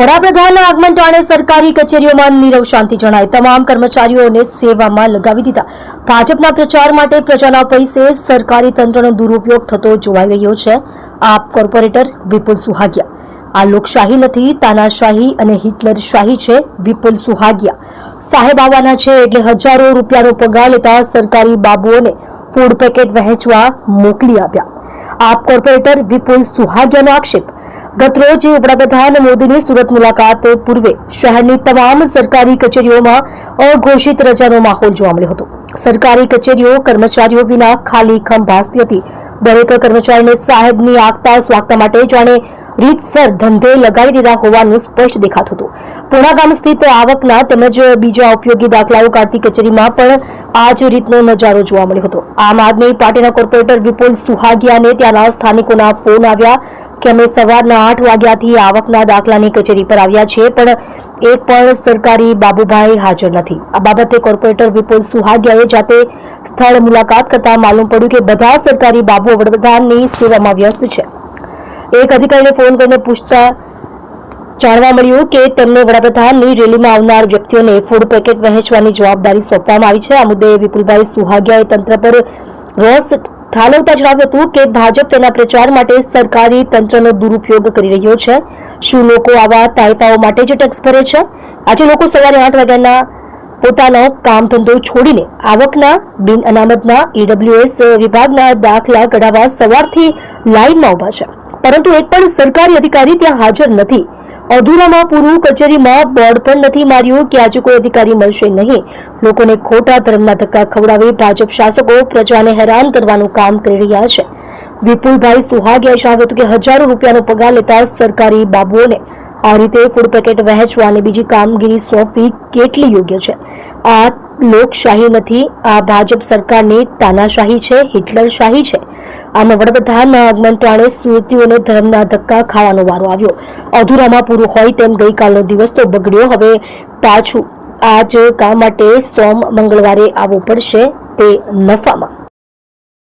વડાપ્રધાનના આગમન ટાણે સરકારી કચેરીઓમાં નીરવ શાંતિ જણાય. તમામ કર્મચારીઓને સેવામાં લગાવી દીધા. ભાજપના પ્રચાર માટે પ્રજાના પૈસે સરકારી તંત્રનો દુરુપયોગ થતો જોવાઈ રહ્યો છે. આપ કોર્પોરેટર વિપુલ સુહાગિયા. આ લોકશાહી નથી, તાનાશાહી અને હિટલરશાહી છે. વિપુલ સુહાગિયા સાહેબ આવવાના છે એટલે હજારો રૂપિયાનો પગાર લેતા સરકારી બાબુઓને ફૂડ પેકેટ વહેંચવા મોકલી આપ્યા. આપ કોર્પોરેટર વિપુલ સુહાગિયાનો આક્ષેપ. ગતરોજ વડાપ્રધાન મોદીની સુરત મુલાકાત પૂર્વે શહેરની તમામ સરકારી કચેરીઓમાં અઘોષિત રજાનો માહોલ જોવા મળ્યો હતો. સરકારી કચેરીઓ કર્મચારીઓ વિના ખાલી ખમ ભાસતી હતી. દરેક કર્મચારીને સાહેબની આગતા સ્વાગતા માટે જાણે રીતસર ધંધે લગાડી દીધા હોવાનું સ્પષ્ટ દેખાતું હતું. પૂર્ણા ગામ સ્થિત આવકના તેમજ બીજા ઉપયોગી દાખલાઓ કાઢતી કચેરીમાં પણ આ જ રીતનો નજારો જોવા મળ્યો હતો. આમ આદમી પાર્ટીના કોર્પોરેટર વિપુલ સુહાગિયાને ત્યાંના સ્થાનિકોના ફોન આવ્યા કે અમે સવારના 8 વાગ્યાથી આવકના દાખલાની કચેરી પર આવ્યા છીએ, પણ એક પણ સરકારી બાબુભાઈ હાજર નથી. આ બાબતે કોર્પોરેટર વિપુલ સુહાગિયાએ જાતે સ્થળ મુલાકાત કરતા માલુમ પડ્યું કે બધા સરકારી બાબુઓ વડાપ્રધાનની સેવામાં વ્યસ્ત છે. એક અધિકારીને ફોન કરીને પૂછતા જાણવા મળ્યું કે તેમને વડાપ્રધાનની રેલીમાં આવનાર વ્યક્તિઓને ફૂડ પેકેટ વહેંચવાની જવાબદારી સોંપવામાં આવી છે. આ મુદ્દે વિપુલભાઈ સુહાગિયાએ તંત્ર પર રોષ ઠાલવતા જણાવ્યું હતું કે ભાજપ તેના પ્રચાર માટે સરકારી તંત્રનો દુરુપયોગ કરી રહ્યો છે. શું લોકો આવા તાઇફાઓ માટે જ ટેક્સ ભરે છે? આજે લોકો સવારે 8 વાગ્યાના પોતાનો કામ ધંધો છોડીને આવકના, બિન અનામતના, ઈડબ્લ્યુએસ વિભાગના દાખલા કઢાવવા સવારથી લાઇનમાં ઉભા છે, પરંતુ એક પણ સરકારી અધિકારી ત્યાં હાજર નથી. અધૂરામાં પૂરું કચેરીમાં બોર્ડ પણ નથી માર્યું કે આજે કોઈ અધિકારી મળશે નહીં. લોકોને ખોટા ધર્મના ધક્કા ખવડાવી ભાજપ શાસકો પ્રજાને હેરાન કરવાનું કામ કરી રહ્યા છે. વિપુલભાઈ સુહાગિયાએ જણાવ્યું હતું કે હજારો રૂપિયાનો પગાર લેતા સરકારી બાબુઓને આ રીતે ફૂડ પેકેટ વહેંચવા અને બીજી કામગીરી સોંપવી કેટલી યોગ્ય છે? આ લોકશાહી નથી, આ ભાજપ સરકારની તાનાશાહી છે, હિટલરશાહી છે. આમાં વડાપ્રધાનના આગમન ટાણે સુરતીઓને ધર્મના ધક્કા ખાવાનો વારો આવ્યો. અધૂરામાં પૂરું હોય તેમ ગઈકાલનો દિવસ તો બગડ્યો. હવે પાછું આ જ કામ માટે સોમ મંગળવારે આવવું પડશે, તે નફામાં.